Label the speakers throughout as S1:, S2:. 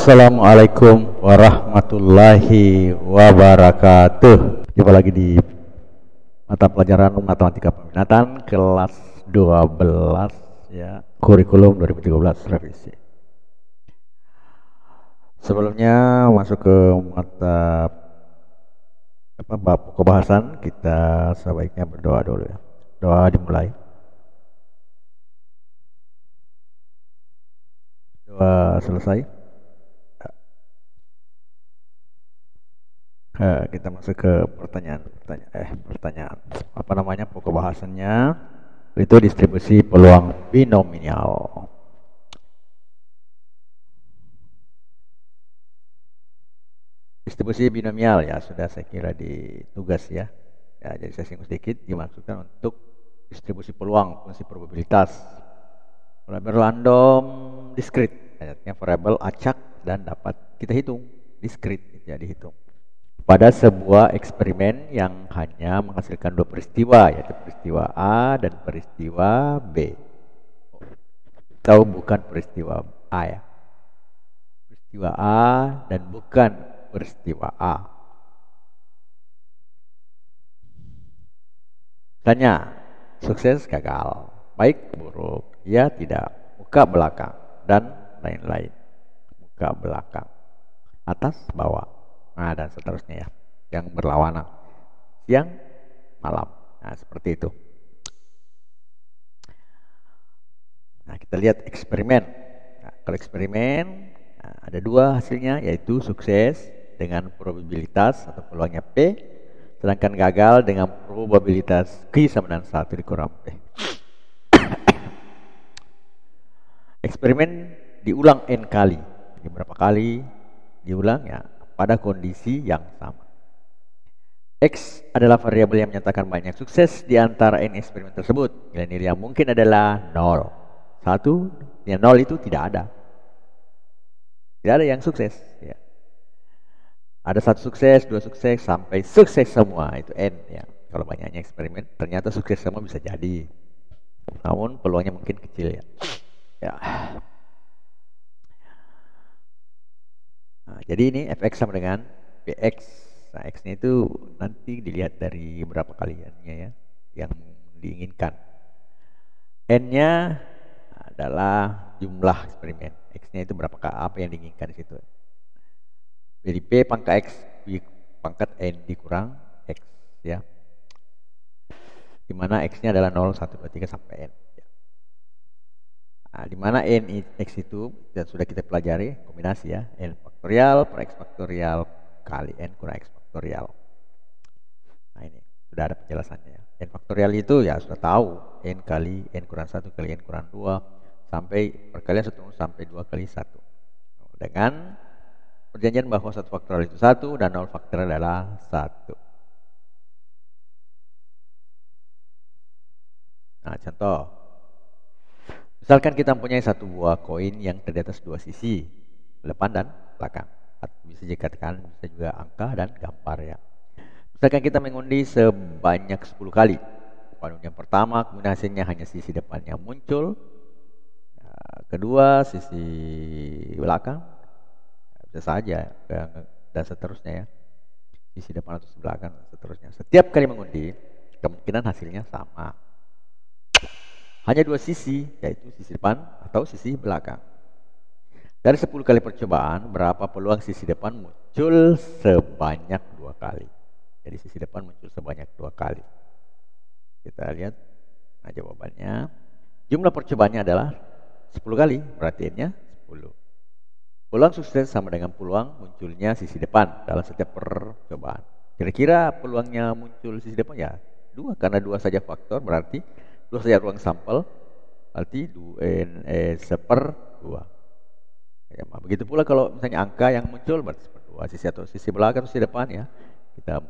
S1: Assalamualaikum warahmatullahi wabarakatuh. Jumpa lagi di mata pelajaran Matematika Peminatan kelas 12 ya, kurikulum 2013 revisi. Sebelumnya masuk ke mata bab pokok bahasan, kita sebaiknya berdoa dulu ya. Doa dimulai. Doa selesai. Kita masuk ke pertanyaan. Pokok bahasannya itu distribusi peluang binomial. Distribusi binomial ya sudah saya kira di tugas ya. Jadi saya singgung sedikit, dimaksudkan untuk distribusi peluang fungsi probabilitas variabel random diskrit, artinya variabel acak dan dapat kita hitung diskrit ya, dihitung pada sebuah eksperimen yang hanya menghasilkan dua peristiwa, yaitu peristiwa A dan peristiwa B. Atau bukan peristiwa A ya. Peristiwa A dan bukan peristiwa A. Tanya, sukses gagal, baik buruk, ya tidak, muka belakang, dan lain-lain. Muka belakang, atas bawah. Nah, dan seterusnya ya, yang berlawanan siang malam. Nah, seperti itu. Nah, kita lihat eksperimen. Nah, kalau eksperimen ada dua hasilnya, yaitu sukses dengan probabilitas atau peluangnya P, sedangkan gagal dengan probabilitas Q sama dengan 1 dikurang P. Eksperimen diulang N kali. Jadi berapa kali diulang ya? Pada kondisi yang sama. X adalah variabel yang menyatakan banyak sukses di antara N eksperimen tersebut. Nilai-nilai yang mungkin adalah 0. 1, yang 0 itu tidak ada. Tidak ada yang sukses. Ya. Ada 1 sukses, 2 sukses, sampai sukses semua. Itu N. Ya. Kalau banyaknya eksperimen, ternyata sukses semua bisa jadi. Namun peluangnya mungkin kecil ya. Ya. Nah, jadi ini fx sama dengan px. Nah, x-nya itu nanti dilihat dari berapa kaliannya ya yang diinginkan. N-nya adalah jumlah eksperimen. X-nya itu berapa, apa yang diinginkan di situ. Jadi P pangkat X pangkat N dikurang X ya. Di mana X-nya adalah 0, 1, 2, 3 sampai N. Nah, di mana N X itu sudah kita pelajari kombinasi ya, N faktorial per X faktorial kali N kurang X faktorial. Nah, ini sudah ada penjelasannya ya. N faktorial itu ya sudah tahu, N kali N kurang 1 kali N kurang 2 sampai perkalian 1 sampai 2 kali 1. Dengan perjanjian bahwa 1 faktorial itu 1 dan 0 faktorial adalah 1. Nah, contoh. Misalkan kita mempunyai satu buah koin yang terdiri atas dua sisi, depan dan belakang. Bisa dikatakan bisa juga angka dan gambar ya. Misalkan kita mengundi sebanyak 10 kali. Yang pertama, kemudian hasilnya hanya sisi depan yang muncul. Kedua, sisi belakang. Bisa saja dan seterusnya ya. Sisi depan atau sisi belakang dan seterusnya. Setiap kali mengundi, kemungkinan hasilnya sama. Hanya dua sisi, yaitu sisi depan atau sisi belakang. Dari 10 kali percobaan, berapa peluang sisi depan muncul sebanyak 2 kali? Jadi sisi depan muncul sebanyak 2 kali. Kita lihat, nah jawabannya. Jumlah percobaannya adalah 10 kali, berarti N-nya 10. Peluang sukses sama dengan peluang munculnya sisi depan dalam setiap percobaan. Kira-kira peluangnya muncul sisi depan ya 2, karena 2 saja faktor, berarti 2 saja ruang sampel, berarti 2n seper 2. Ya, begitu pula kalau misalnya angka yang muncul berarti seper 2, sisi atau sisi belakang atau sisi depan ya. Kita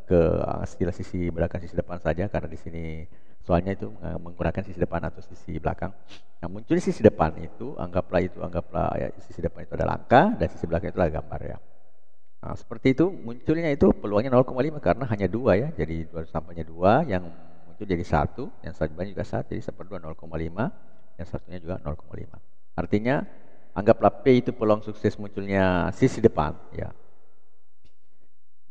S1: ke istilah sisi belakang sisi depan saja, karena di sini soalnya itu menggunakan sisi depan atau sisi belakang. Yang muncul di sisi depan itu anggaplah ya, sisi depan itu adalah angka dan sisi belakang itu adalah gambar ya. Nah, seperti itu munculnya itu peluangnya 0,5 karena hanya 2 ya. Jadi 2 sampelnya 2, yang itu jadi 1, yang satunya juga 1, jadi 1/2 0,5, yang satunya juga 0,5. Artinya Anggaplah P itu peluang sukses munculnya sisi depan, ya.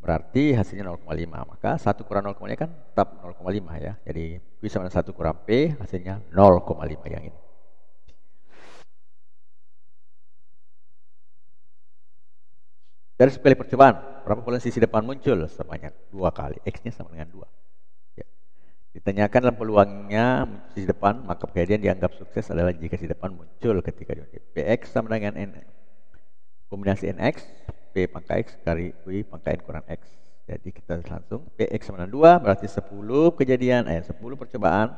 S1: Berarti hasilnya 0,5. Maka 1 kurang 0,5 kan tetap 0,5 ya. Jadi Q sama dengan 1 kurang P, hasilnya 0,5 yang ini. Dari sekali percobaan, berapa peluang sisi depan muncul? Sebanyak 2 kali. X-nya sama dengan 2. Ya. Ditanyakan dalam peluangnya sisi depan, maka kejadian dianggap sukses adalah jika sisi depan muncul ketika diundi. Px sama dengan N. Kombinasi Nx, P pangkat X kali Q pangkat N kurang X. Jadi kita langsung Px sama dengan 2, berarti 10 kejadian, 10 percobaan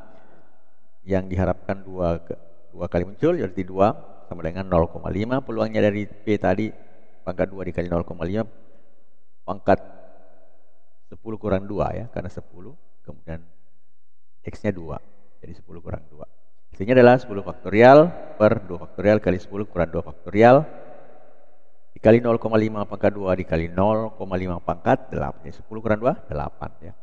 S1: yang diharapkan 2 kali muncul, jadi 2 sama dengan 0,5. Peluangnya dari P tadi pangkat 2 dikali 0,5 pangkat 10 kurang 2 ya, karena 10 kemudian X-nya 2, jadi 10 kurang 2. Hasilnya adalah 10 faktorial per 2 faktorial kali 10 kurang 2 faktorial dikali 0,5 pangkat 2 dikali 0,5 pangkat 8. Jadi 10 kurang 2, 8 ya.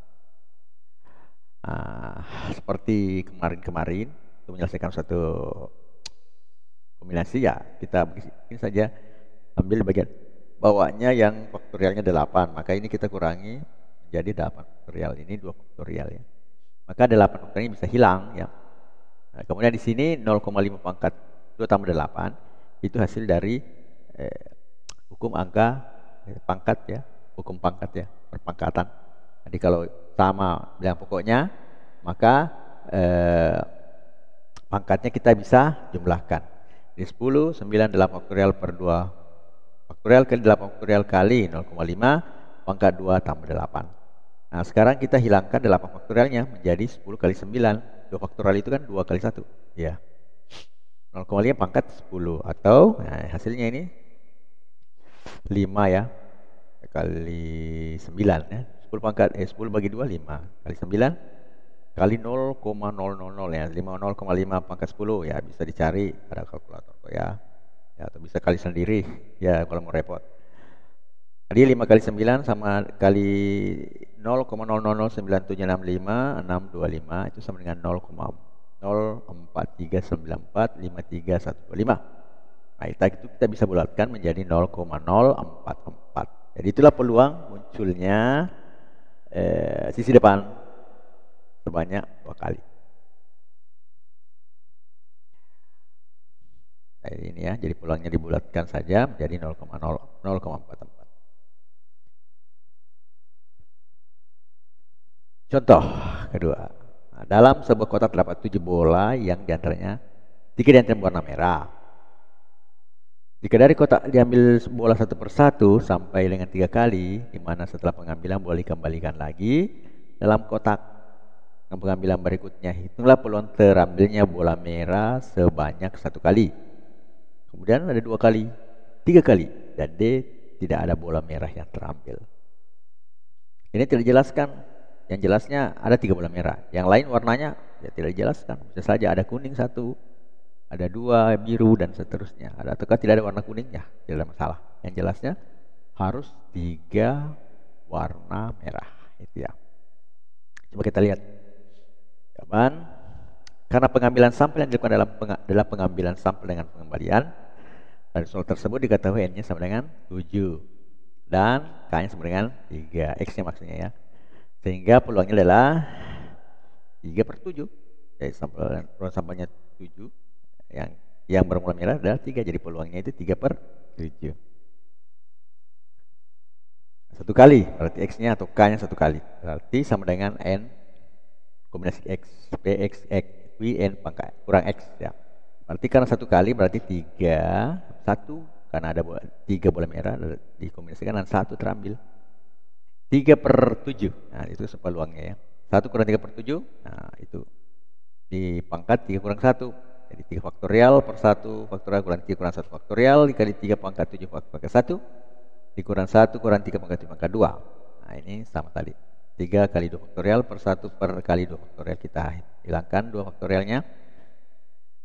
S1: Seperti kemarin-kemarin untuk menyelesaikan satu kombinasi ya, kita bikin saja, ambil bagian bawahnya yang faktorialnya 8, maka ini kita kurangi menjadi 8 faktorial, ini 2 faktorial ya. Maka 8 faktorial bisa hilang ya. Nah, kemudian di sini 0,5 pangkat 2 tambah 8 itu hasil dari hukum angka pangkat ya, hukum pangkat ya, perpangkatan. Jadi kalau sama bilang pokoknya, maka pangkatnya kita bisa jumlahkan. Jadi 10, 9, 8 faktorial per 2 faktorial kali 8 faktorial kali 0,5 pangkat 2 tambah 8. Nah sekarang kita hilangkan 8 faktorialnya menjadi 10 kali 9. 2 faktorial itu kan 2 kali 1 ya. 0,5 pangkat 10 atau nah, hasilnya ini 5 ya kali 9 ya. 10 pangkat 10 bagi 2 5 kali 9 kali 0,000 ya. 0,5 pangkat 10 ya, bisa dicari ada kalkulator ya. Ya, atau bisa kali sendiri ya kalau mau repot. Jadi 5 kali 9 sama kali 0,009765 625 itu sama dengan 0,0439453125. Nah, itu kita bisa bulatkan menjadi 0,044. Jadi itulah peluang munculnya sisi depan sebanyak 2 kali. Nah, ini ya, jadi peluangnya dibulatkan saja menjadi 0,44. Contoh kedua, nah, dalam sebuah kotak terdapat 7 bola yang diantaranya 3 diantaranya berwarna merah. Jika dari kotak diambil bola satu persatu sampai dengan 3 kali, di mana setelah pengambilan boleh dikembalikan lagi dalam kotak yang pengambilan berikutnya, hitunglah peluang terambilnya bola merah sebanyak 1 kali. Kemudian ada 2 kali, 3 kali, dan D tidak ada bola merah yang terambil. Ini tidak dijelaskan. Yang jelasnya ada 3 bola merah. Yang lain warnanya ya tidak dijelaskan. Bisa saja ada kuning 1, ada 2 biru dan seterusnya. Ada ataukah tidak ada warna kuningnya, tidak ada masalah. Yang jelasnya harus 3 warna merah. Itu ya. Coba kita lihat. Jawaban, karena pengambilan sampel yang dilakukan dalam pengambilan sampel dengan pengembalian, dari soal tersebut diketahui N-nya sama dengan 7 dan K-nya sama dengan 3, X-nya maksudnya ya. Sehingga peluangnya adalah 3/7. Jadi sampelnya 7, yang bermula merah adalah 3, jadi peluangnya itu 3/7. 1 kali, berarti X-nya atau K-nya 1 kali. Berarti sama dengan N kombinasi X, PX, X, Y, N pangkat kurang X ya. Berarti karena 1 kali berarti 3, 1 karena ada 3 bola merah dikombinasikan dengan 1 terambil. 3/7. Nah, itu peluangnya ya. 1 kurang 3/7. Nah, itu dipangkat 3 kurang 1. Jadi 3 faktorial per 1 faktorial kurang 3 kurang 1 faktorial dikali 3 pangkat 7 pangkat 1 dikurang 1 kurang 3 pangkat 7 pangkat 2. Nah, ini sama tadi. 3 kali 2 faktorial per 1 per kali 2 faktorial. Kita hilangkan 2 faktorialnya.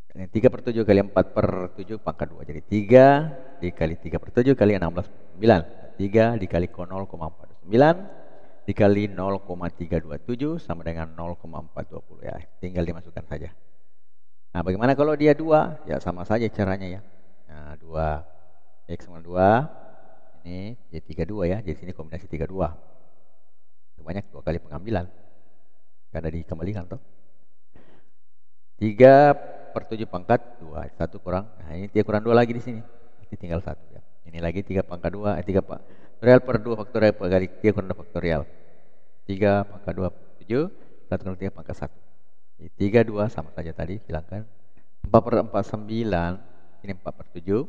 S1: 3/7 kali 4/7 pangkat 2. Jadi 3 dikali 3/7 kali 16 9. 3 dikali 0,429 dikali 0,327 sama dengan 0,420 ya. Tinggal dimasukkan saja. Nah, bagaimana kalau dia 2? Ya sama saja caranya ya. Nah, 2 X sama 2 ini jadi 32 ya. Jadi sini kombinasi 32. Sebanyak 2 kali pengambilan. Karena dikembalikan toh. 3 per 7 pangkat 2. 1 kurang. Nah, ini 3 kurang 2 lagi di sini. Nanti tinggal 1 ya. Ini lagi 3 pangkat 2, 3 faktorial per 2 faktorial per kali 3 kurang 2 faktorial. 3 pangkat 2 per 7, 1 kurang 3 pangkat 1. Jadi 3, 2 sama saja tadi, hilangkan. 4 per 4, 9. Ini 4 per 7.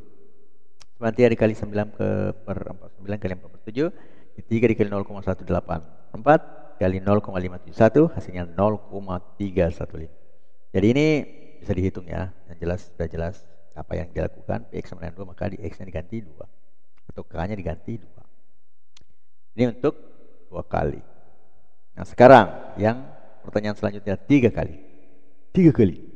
S1: 3 dikali 9 per 9 kali 4 per 7. 3 dikali 0,184 kali 0,571 hasilnya 0,315. Jadi ini bisa dihitung ya. Yang jelas sudah jelas apa yang dilakukan. Px sama dengan 2 maka di x-nya diganti 2 atau k-nya diganti 2. Ini untuk 2 kali. Nah sekarang yang pertanyaan selanjutnya 3 kali. 3 kali.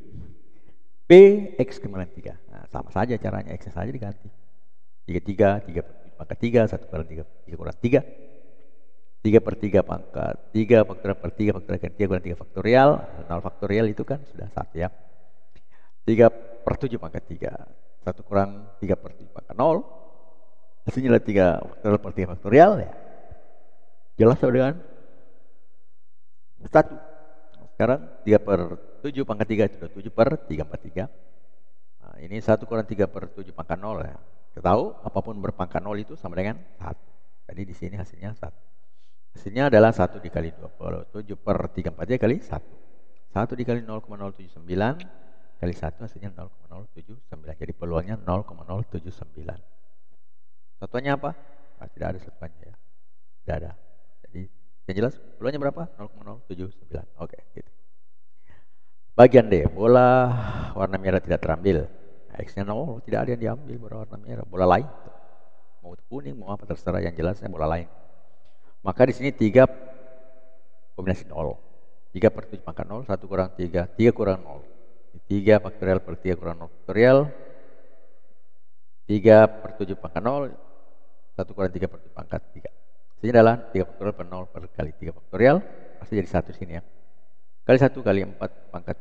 S1: Px kemarin 3. Nah sama saja caranya, x-nya saja diganti. 3 per 7 pangkat 3, 1 kurang 3, 3 kurang 3. 3 per 3 pangkat 3 faktorial per 3 faktorial kan 3 kurang 3 faktorial. 0 faktorial itu kan sudah 1 ya. 3 per 7 pangkat 3. 1 kurang 3 per 7 pangkat 0. Hasilnya adalah 3 faktorial per 3 faktorial ya. Jelas sudah kan? 1. Sekarang 3 per 7 pangkat 3 sudah 7 per 3 per 3. Nah, ini 1 kurang 3 per 7 pangkat 0 ya. Kita tahu apapun berpangkat 0 itu sama dengan 1. Jadi di sini hasilnya 1. Hasilnya adalah 1 dikali 27 per 3 per 3 kali 1. 1 dikali 0,079 kali 1 hasilnya 0,079. Jadi peluangnya 0,079. Satuannya apa? Nah, tidak ada satuannya ya. Tidak ada. Jadi yang jelas peluangnya berapa? 0,079. Oke, gitu. Bagian D, bola warna merah tidak terambil. Nah, X-nya 0, tidak ada yang diambil bola warna merah. Bola lain. Mau kuning, mau apa terserah, yang jelasnya bola lain. Maka di sini 3 kombinasi 0. 3 per 7 pangkat 0, 1 kurang 3, 3 kurang 0. 3 faktorial per 3 kurang 0 faktorial. 3 per 7 pangkat 0, 1 kurang 3 per 7 pangkat 3. Sini adalah 3 faktorial per 0 per kali 3 faktorial. Pasti jadi 1 sini ya. Kali 1 kali 4 pangkat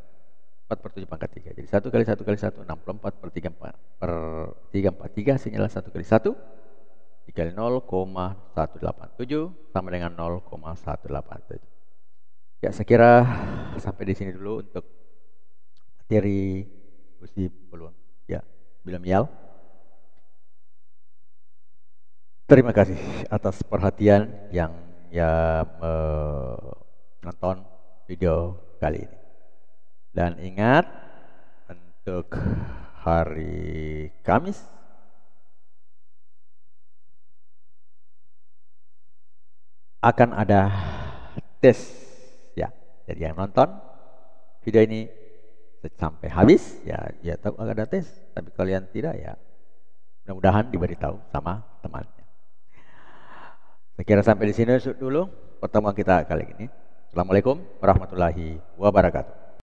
S1: 4 per 7 pangkat 3. Jadi 1 kali 1 kali 1, 64 per 3 per 3 43. Hasilnya adalah 1 kali 1 dikali 0,187 sama dengan 0,187. Ya, saya kira sampai di sini dulu untuk materi diskusi peluang ya binomial. Terima kasih atas perhatian yang menonton video kali ini. Dan ingat untuk hari Kamis akan ada tes ya. Jadi yang nonton video ini sampai habis ya dia tahu akan ada tes, tapi kalian tidak ya mudah-mudahan diberitahu sama temannya. Saya kira sampai di sini dulu pertemuan kita kali ini. Assalamualaikum warahmatullahi wabarakatuh.